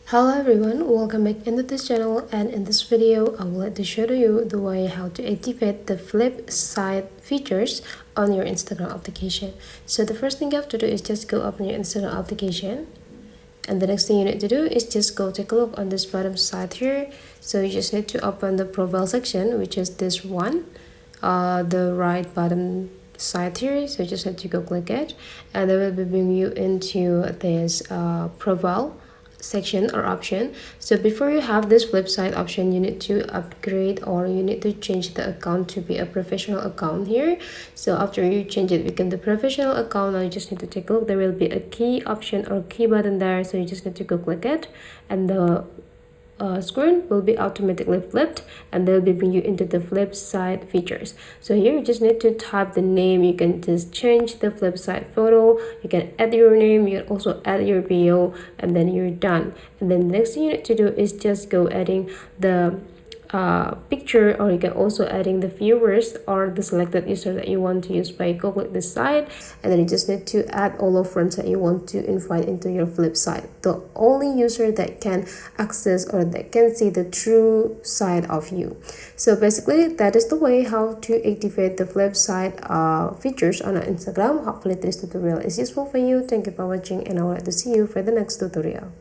Hello everyone, welcome back into this channel, and in this video I would like to show you the way how to activate the flip side features on your Instagram application. So the first thing you have to do is just go open your Instagram application, and the next thing you need to do is just go take a look on this bottom side here. So you just need to open the profile section, which is this one, the right bottom side here. So you just need to go click it, and it will bring you into this profile section or option. So before you have this flip side option, you need to upgrade or you need to change the account to be a professional account here. So after you change it become the professional account, now you just need to take a look. There will be a key option or key button there, so you just need to go click it, and the screen will be automatically flipped, and they'll be bring you into the flip side features. So here you just need to type the name. You can just change the flip side photo, you can add your name, you can also add your bio, and then you're done. And then the next thing you need to do is just go adding the picture, or you can also adding the viewers or the selected user that you want to use by go click this side, and then you just need to add all of friends that you want to invite into your flip side. The only user that can access or that can see the true side of you. So basically that is the way how to activate the flip side features on Instagram. Hopefully this tutorial is useful for you. Thank you for watching, and I would like to see you for the next tutorial.